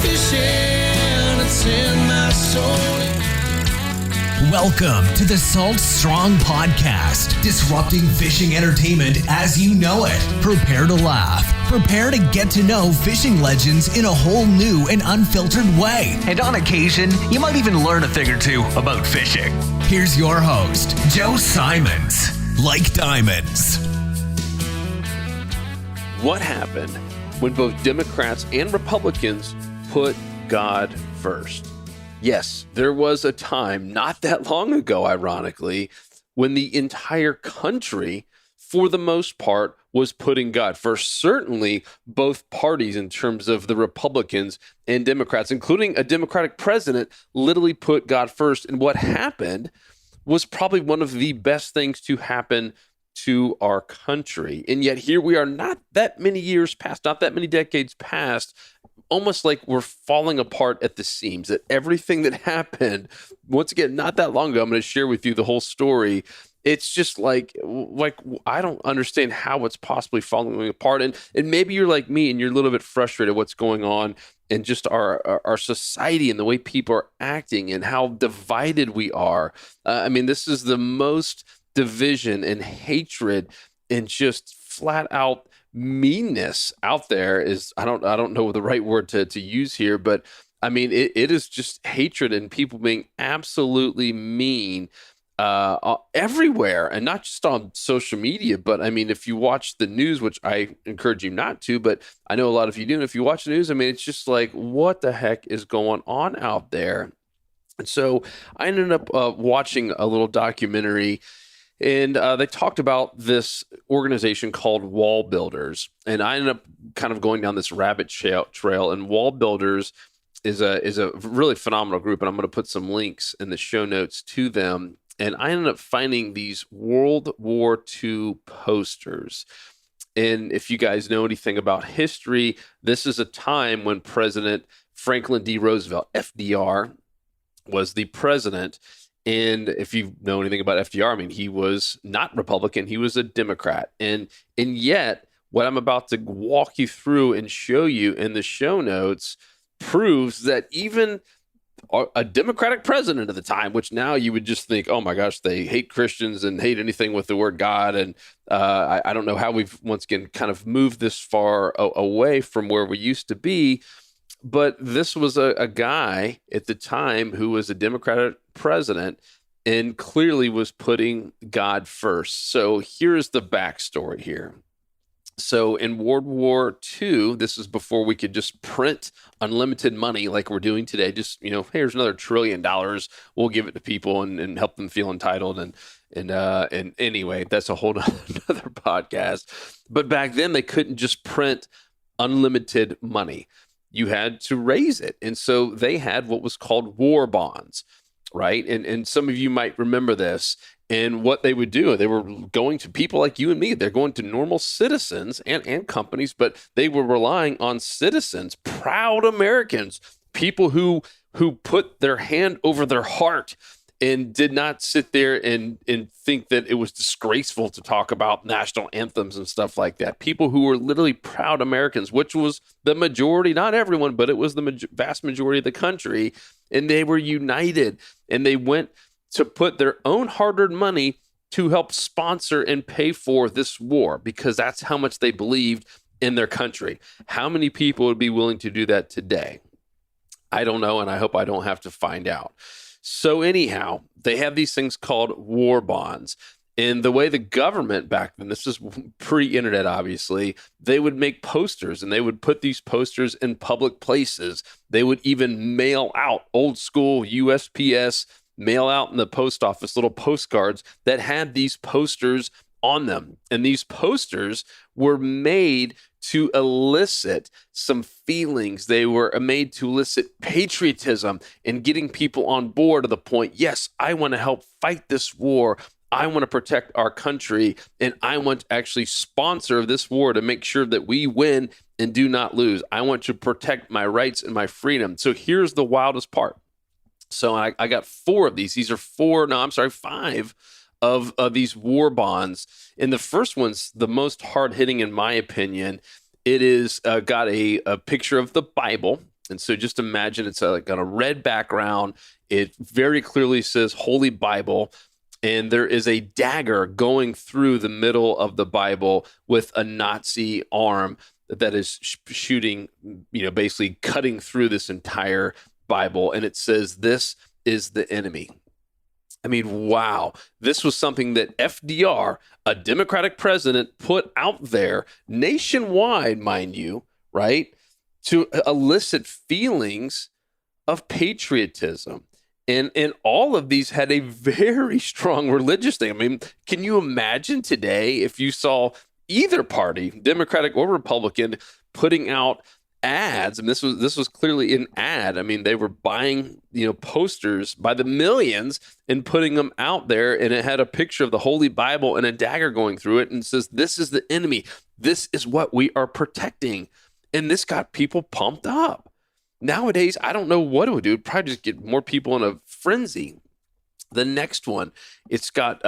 fishing, it's in my soul. Welcome to the Salt Strong Podcast, disrupting fishing entertainment as you know it. Prepare to laugh. Prepare to get to know fishing legends in a whole new and unfiltered way. And on occasion, you might even learn a thing or two about fishing. Here's your host, Joe Simons. Like diamonds. What happened when both Democrats and Republicans put God first? Yes, there was a time not that long ago, ironically, when the entire country, for the most part, was putting God first. Certainly both parties, in terms of the Republicans and Democrats, including a Democratic president, literally put God first. And what happened was probably one of the best things to happen to our country. And yet here we are, not that many years past, not that many decades past, almost like we're falling apart at the seams, that everything that happened, once again, not that long ago, I'm going to share with you the whole story. It's just like I don't understand how it's possibly falling apart. And maybe you're like me and you're a little bit frustrated what's going on in just our society and the way people are acting and how divided we are. I mean, this is the most division and hatred and just flat out meanness out there. Is I don't know the right word to use here, but I mean, it is just hatred and people being absolutely mean everywhere, and not just on social media, but I mean, if you watch the news, which I encourage you not to, but I know a lot of you do, and if you watch the news, I mean, it's just like, what the heck is going on out there? And so I ended up watching a little documentary, and they talked about this organization called Wall Builders. And I ended up kind of going down this rabbit trail, and Wall Builders is a really phenomenal group, and I'm going to put some links in the show notes to them. And I ended up finding these World War II posters. And if you guys know anything about history, this is a time when President Franklin D. Roosevelt, FDR, was the president. And if you know anything about FDR, I mean, he was not Republican, he was a Democrat. And yet, what I'm about to walk you through and show you in the show notes proves that even a Democratic president at the time, which now you would just think, oh my gosh, they hate Christians and hate anything with the word God. And I don't know how we've once again kind of moved this far away from where we used to be. But this was a guy at the time who was a Democratic president and clearly was putting God first. So here's the backstory here. So in World War II, this is before we could just print unlimited money like we're doing today. Just, hey, here's another $1 trillion. We'll give it to people and help them feel entitled. And anyway, that's a whole another podcast. But back then, they couldn't just print unlimited money. You had to raise it. And so they had what was called war bonds, right? And some of you might remember this. And what they would do, they were going to people like you and me. They're going to normal citizens and companies, but they were relying on citizens, proud Americans, people who put their hand over their heart and did not sit there and think that it was disgraceful to talk about national anthems and stuff like that. People who were literally proud Americans, which was the majority, not everyone, but it was the vast majority of the country. And they were united, and they went to put their own hard-earned money to help sponsor and pay for this war, because that's how much they believed in their country. How many people would be willing to do that today? I don't know, and I hope I don't have to find out. So anyhow, they have these things called war bonds. And the way the government back then, this is pre-internet, obviously, they would make posters, and they would put these posters in public places. They would even mail out old school USPS, mail out in the post office little postcards that had these posters on them. And these posters were made to elicit some feelings. They were made to elicit patriotism and getting people on board to the point, yes, I want to help fight this war. I want to protect our country, and I want to actually sponsor this war to make sure that we win and do not lose. I want to protect my rights and my freedom. So here's the wildest part. So I got 4 of these. These are 5 of these war bonds. And the first one's the most hard-hitting in my opinion. It is got a picture of the Bible, And so just imagine it's like on a red background. It very clearly says Holy Bible, and there is a dagger going through the middle of the Bible with a Nazi arm that is shooting, basically cutting through this entire Bible. And it says, "This is the enemy." I mean, wow. This was something that FDR, a Democratic president, put out there nationwide, mind you, right, to elicit feelings of patriotism. And all of these had a very strong religious thing. I mean, can you imagine today if you saw either party, Democratic or Republican, putting out ads? And this was clearly an ad. I mean, they were buying, posters by the millions and putting them out there. And it had a picture of the Holy Bible and a dagger going through it and says, "This is the enemy. This is what we are protecting." And this got people pumped up. Nowadays, I don't know what it would do. It'd probably just get more people in a frenzy. The next one, it's got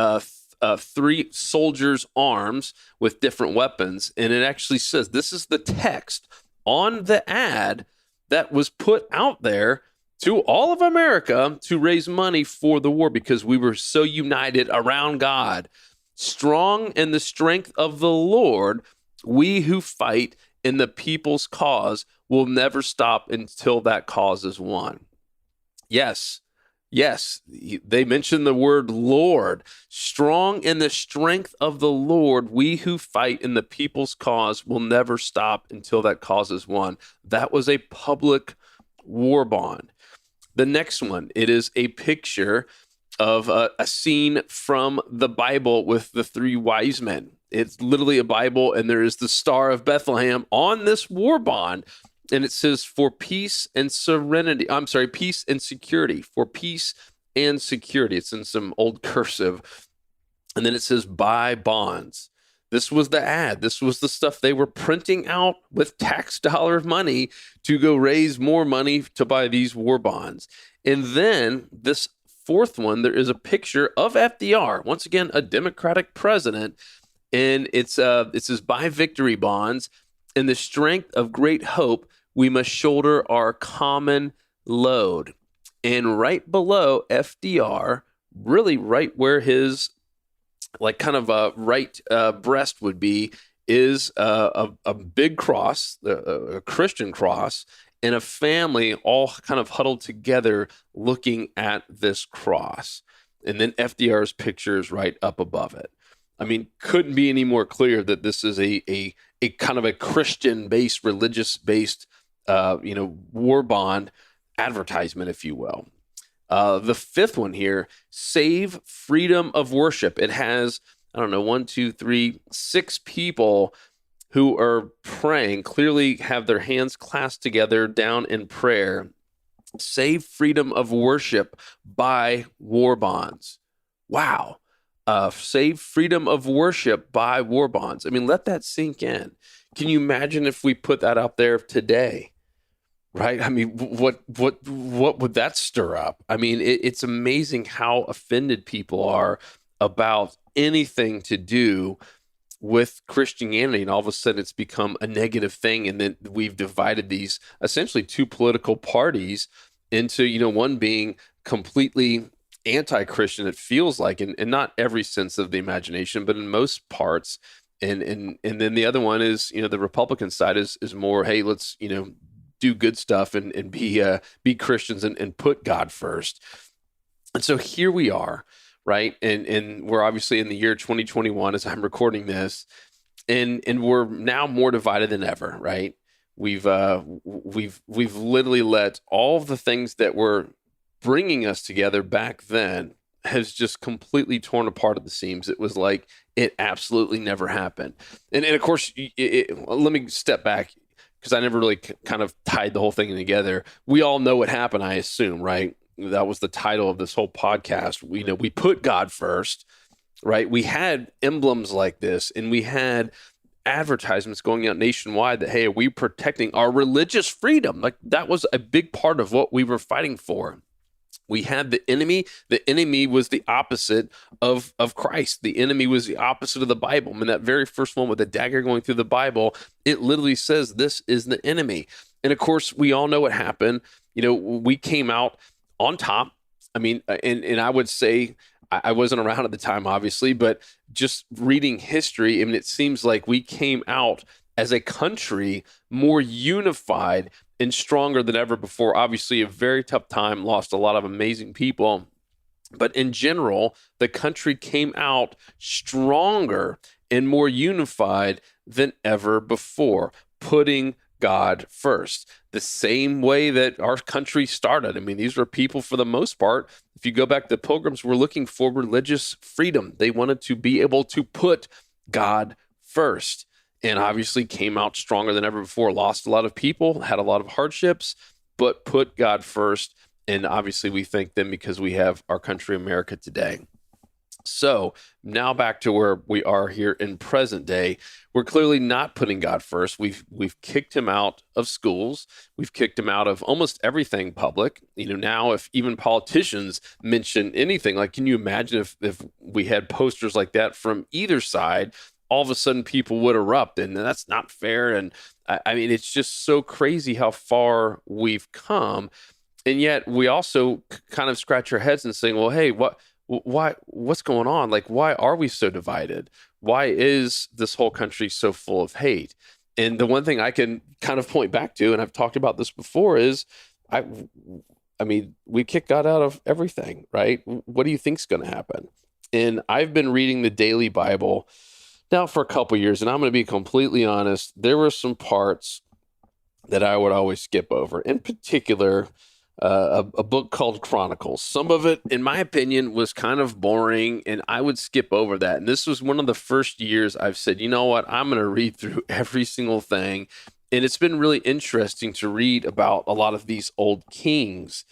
3 soldiers' arms with different weapons. And it actually says, this is the text on the ad that was put out there to all of America to raise money for the war because we were so united around God. "Strong in the strength of the Lord, we who fight in the people's cause will never stop until that cause is won." Yes, they mentioned the word Lord. "Strong in the strength of the Lord, we who fight in the people's cause will never stop until that cause is won." That was a public war bond. The next one, it is a picture of a scene from the Bible with the 3 wise men. It's literally a Bible, and there is the Star of Bethlehem on this war bond. And it says, "For peace and serenity." I'm sorry, peace and security. For peace and security. It's in some old cursive. And then it says, "Buy bonds." This was the ad. This was the stuff they were printing out with tax dollar money to go raise more money to buy these war bonds. And then this 4th one, there is a picture of FDR, once again, a Democratic president. And it says, "Buy victory bonds. In the strength of great hope, we must shoulder our common load." And right below FDR, really right where his right breast would be, is a big cross, a Christian cross, and a family all kind of huddled together looking at this cross. And then FDR's picture is right up above it. I mean, couldn't be any more clear that this is a kind of a Christian-based, religious-based, war bond advertisement, if you will. The 5th one here, "Save freedom of worship." It has, 6 people who are praying, clearly have their hands clasped together down in prayer. "Save freedom of worship, buy war bonds." Wow. Save freedom of worship, buy war bonds. I mean, let that sink in. Can you imagine if we put that out there today? Right? I mean, what would that stir up? I mean, it's amazing how offended people are about anything to do with Christianity, and all of a sudden it's become a negative thing, and then we've divided these essentially 2 political parties into, one being completely anti-Christian, it feels like, in not every sense of the imagination, but in most parts. And then the other one is, the Republican side is more, hey, let's, do good stuff and be Christians and put God first. And so here we are, right? And we're obviously in the year 2021 as I'm recording this, and we're now more divided than ever, right? We've literally let all of the things that were bringing us together back then has just completely torn apart at the seams. It was like it absolutely never happened. And of course, let me step back because I never really kind of tied the whole thing together. We all know what happened, I assume, right? That was the title of this whole podcast. We put God first, right? We had emblems like this, and we had advertisements going out nationwide that, hey, are we protecting our religious freedom? Like, that was a big part of what we were fighting for. We had the enemy. The enemy was the opposite of Christ. The enemy was the opposite of the Bible. I mean, that very first one with the dagger going through the Bible, it literally says this is the enemy. And of course, we all know what happened. We came out on top. I mean, and I would say, I wasn't around at the time, obviously, but just reading history, I mean, it seems like we came out as a country more unified and stronger than ever before. Obviously, a very tough time, lost a lot of amazing people. But in general, the country came out stronger and more unified than ever before, putting God first. The same way that our country started. I mean, these were people, for the most part, if you go back, the Pilgrims were looking for religious freedom. They wanted to be able to put God first, and obviously came out stronger than ever before, lost a lot of people, had a lot of hardships, but put God first. And obviously we thank them because we have our country, America, today. So now back to where we are here in present day. We're clearly not putting God first. We've kicked him out of schools. We've kicked him out of almost everything public. Now if even politicians mention anything, like, can you imagine if we had posters like that from either side, all of a sudden people would erupt, and that's not fair. And I mean, it's just so crazy how far we've come. And yet we also kind of scratch our heads and saying, well, hey, what's going on? Like, why are we so divided? Why is this whole country so full of hate? And the one thing I can kind of point back to, and I've talked about this before, is I mean, we kick God out of everything, right? What do you think's going to happen? And I've been reading the daily Bible now for a couple years, and I'm going to be completely honest, there were some parts that I would always skip over. In particular, a book called Chronicles. Some of it, in my opinion, was kind of boring, and I would skip over that. And this was one of the first years I've said, you know what, I'm going to read through every single thing. And it's been really interesting to read about a lot of these old kings.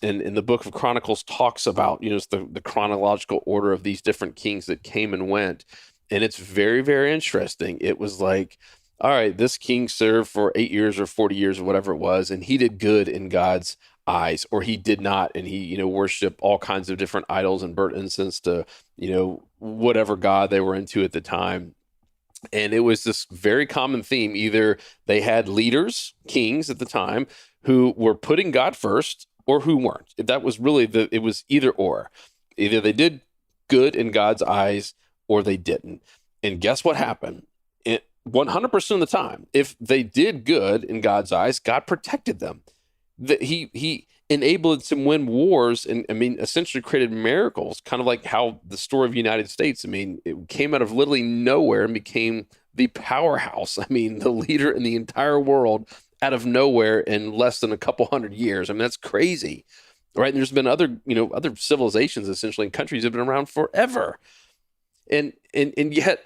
And the book of Chronicles talks about, it's the chronological order of these different kings that came and went. And it's very, very interesting. It was like, all right, this king served for 8 years or 40 years or whatever it was, and he did good in God's eyes, or he did not, and he worshiped all kinds of different idols and burnt incense to whatever god they were into at the time. And it was this very common theme. Either they had leaders, kings at the time, who were putting God first, or who weren't. That was really it was either or. Either they did good in God's eyes or they didn't. And guess what happened? 100% of the time, if they did good in God's eyes, God protected them. That he enabled them to win wars, and essentially created miracles, kind of like how the story of the United States, it came out of literally nowhere and became the powerhouse. The leader in the entire world out of nowhere in less than a couple hundred years. That's crazy, right? And there's been other civilizations, essentially, and countries have been around forever. And yet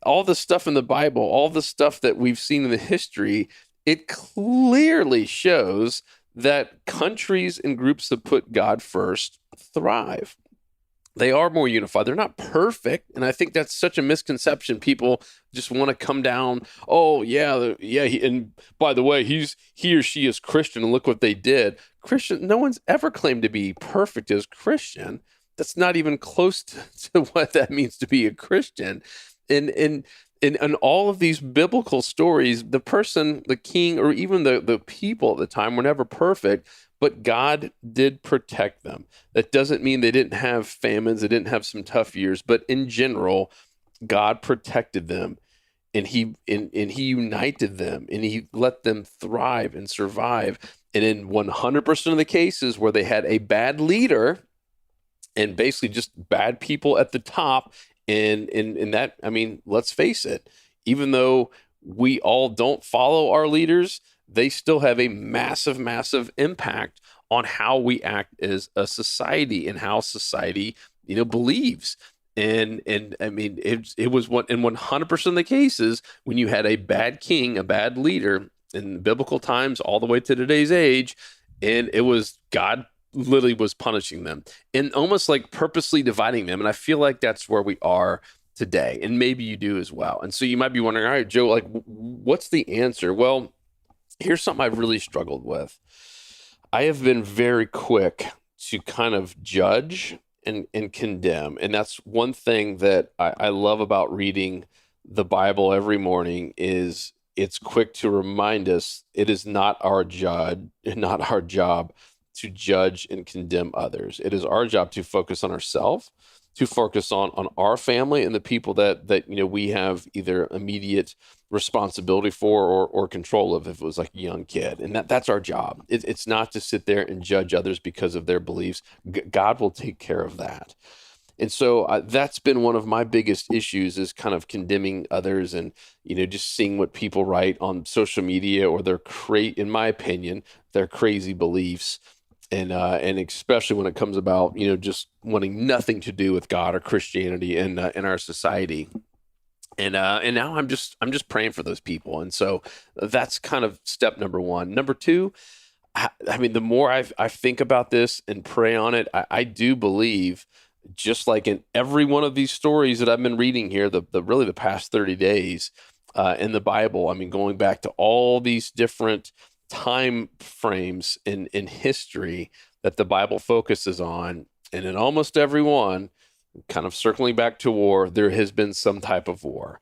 all the stuff in the Bible, all the stuff that we've seen in the history, it clearly shows that countries and groups that put God first thrive. They are more unified. They're not perfect. And I think that's such a misconception. People just want to come down, oh, yeah, and by the way, he or she is Christian, and look what they did. Christian, no one's ever claimed to be perfect as Christian. That's not even close to what that means to be a Christian. And all of these biblical stories, the person, the king, or even the people at the time were never perfect, but God did protect them. That doesn't mean they didn't have famines, they didn't have some tough years, but in general, God protected them, and he united them, and he let them thrive and survive. And in 100% of the cases where they had a bad leader and basically just bad people at the top, and in that, let's face it, even though we all don't follow our leaders, they still have a massive, massive impact on how we act as a society and how society, believes. And it was in 100% of the cases when you had a bad king, a bad leader in biblical times all the way to today's age, and it was God literally was punishing them and almost like purposely dividing them. And I feel like that's where we are today. And maybe you do as well. And so you might be wondering, all right, Joe, like, what's the answer? Well, here's something I've really struggled with. I have been very quick to kind of judge and condemn. And that's one thing that I love about reading the Bible every morning is it's quick to remind us it is not our job to judge and condemn others. It is our job to focus on ourselves, to focus on our family and the people that we have either immediate responsibility for or control of, if it was like a young kid. And that's our job. It's not to sit there and judge others because of their beliefs. God will take care of that. And so that's been one of my biggest issues, is kind of condemning others and, just seeing what people write on social media, or in my opinion, their crazy beliefs. And especially when it comes about, just wanting nothing to do with God or Christianity in our society. And now I'm just praying for those people. And so that's kind of step number one. Number two, I mean, the more I think about this and pray on it, I do believe, just like in every one of these stories that I've been reading here, really the past 30 days in the Bible, I mean, going back to all these different time frames in history that the Bible focuses on, and in almost every one, kind of circling back to war, there has been some type of war.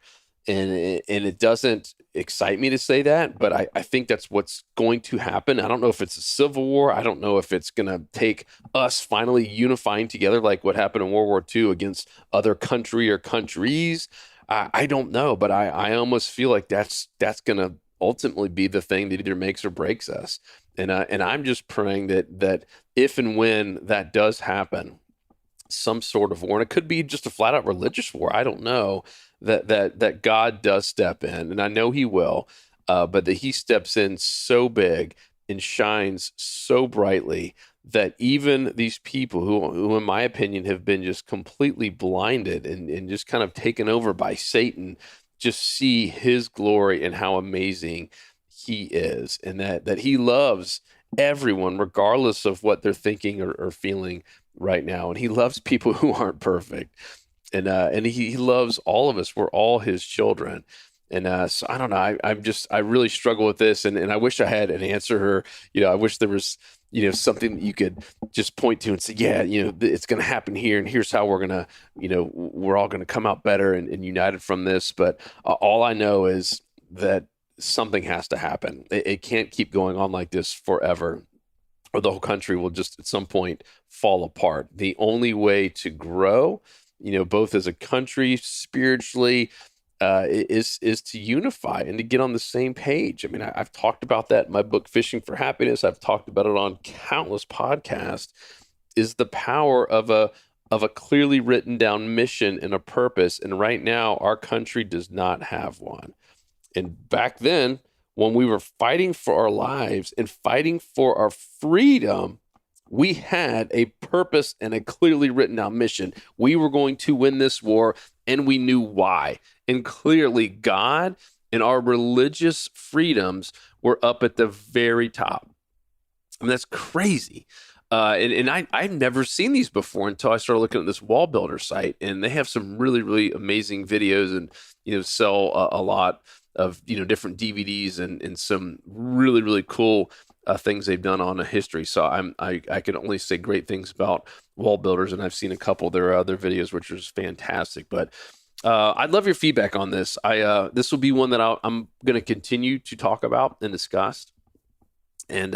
And it doesn't excite me to say that, but I think that's what's going to happen. I don't know if it's a civil war. I don't know if it's going to take us finally unifying together like what happened in World War II against other country or countries. I don't know, but I almost feel like that's going to ultimately be the thing that either makes or breaks us. And I'm just praying that if and when that does happen, some sort of war, and it could be just a flat out religious war, I don't know, that God does step in, and I know he will, but that he steps in so big and shines so brightly that even these people who in my opinion have been just completely blinded and just kind of taken over by Satan, just see his glory and how amazing he is, and that he loves everyone regardless of what they're thinking or feeling right now. And he loves people who aren't perfect. And he loves all of us. We're all his children. And so I don't know. I really struggle with this. And I wish I had an answer. Or, I wish there was, something that you could just point to and say, yeah, it's going to happen here. And here's how we're going to, we're all going to come out better and united from this. But all I know is that something has to happen. It can't keep going on like this forever, or the whole country will just at some point fall apart. The only way to grow, both as a country spiritually, is to unify and to get on the same page. I mean, I've talked about that in my book, Fishing for Happiness. I've talked about it on countless podcasts, is the power of a clearly written down mission and a purpose. And right now, our country does not have one. And back then, when we were fighting for our lives and fighting for our freedom, we had a purpose and a clearly written down mission. We were going to win this war, and we knew why. And clearly, God and our religious freedoms were up at the very top. I mean, that's crazy. And I've never seen these before until I started looking at this wall builder site, and they have some really, really amazing videos, and sell a lot of different DVDs and some really, really cool things they've done on a history. So I can only say great things about wall builders, and I've seen a couple of their other videos, which is fantastic. But I'd love your feedback on this. This will be one that I'm going to continue to talk about and discuss. And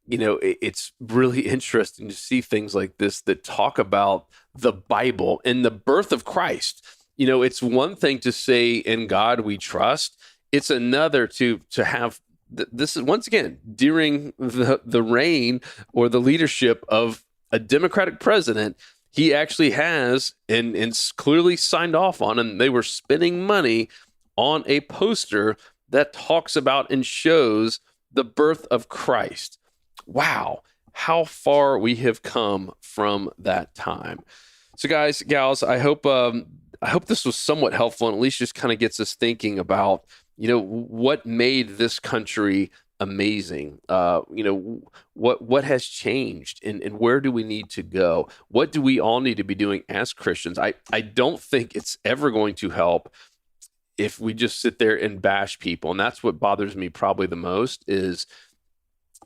it's really interesting to see things like this that talk about the Bible and the birth of Christ. It's one thing to say, in God we trust. It's another to have this is, once again, during the reign or the leadership of a Democratic president. He actually has and clearly signed off on, and they were spending money on a poster that talks about and shows the birth of Christ. Wow, how far we have come from that time. So guys, gals, I hope this was somewhat helpful, and at least just kind of gets us thinking about, what made this country amazing. What has changed, and where do we need to go? What do we all need to be doing as Christians? I don't think it's ever going to help if we just sit there and bash people. And that's what bothers me probably the most, is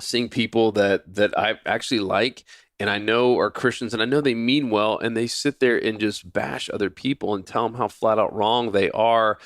seeing people that I actually like and I know are Christians, and I know they mean well, and they sit there and just bash other people and tell them how flat out wrong they are.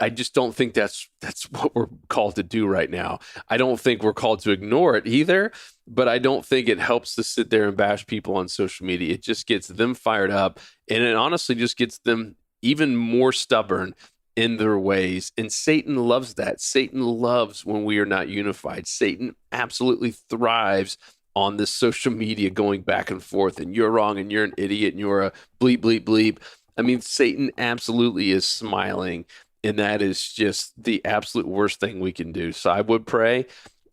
just don't think that's what we're called to do right now. I don't think we're called to ignore it either, but I don't think it helps to sit there and bash people on social media. It just gets them fired up, and it honestly just gets them even more stubborn in their ways. And Satan loves that. Satan loves when we are not unified. Satan absolutely thrives on this social media going back and forth, and you're wrong, and you're an idiot, and you're a bleep, bleep, bleep. I mean, Satan absolutely is smiling, and that is just the absolute worst thing we can do. So I would pray,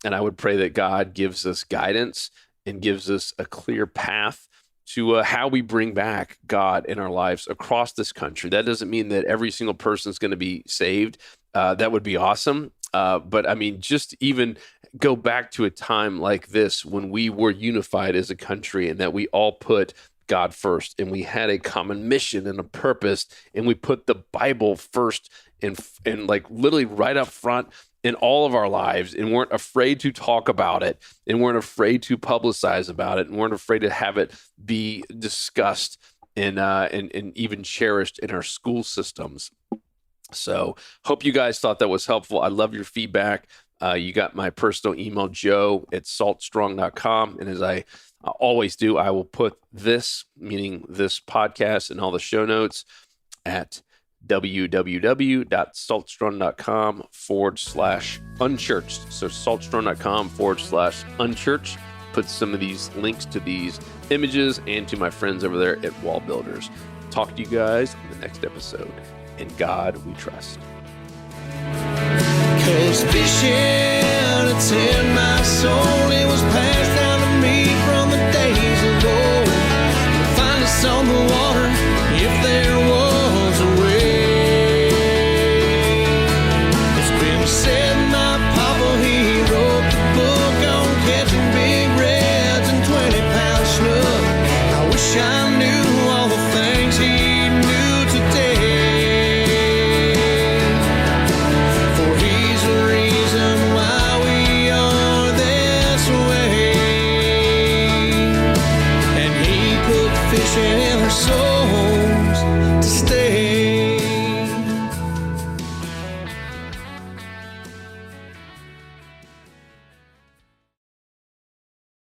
and I would pray that God gives us guidance and gives us a clear path to how we bring back God in our lives across this country. That doesn't mean that every single person is going to be saved. That would be awesome. But I mean, just even go back to a time like this when we were unified as a country and that we all put God first, and we had a common mission and a purpose, and we put the Bible first and like literally right up front in all of our lives, and weren't afraid to talk about it, and weren't afraid to publicize about it, and weren't afraid to have it be discussed and even cherished in our school systems. So hope you guys thought that was helpful. I love your feedback. You got my personal email, joe@saltstrong.com. And as I always do, I will put this, meaning this podcast, and all the show notes at www.saltstrong.com/unchurched. So saltstrong.com/unchurched. Put some of these links to these images and to my friends over there at Wall Builders. Talk to you guys in the next episode. In God we trust. 'Cause fishing, it's in my soul.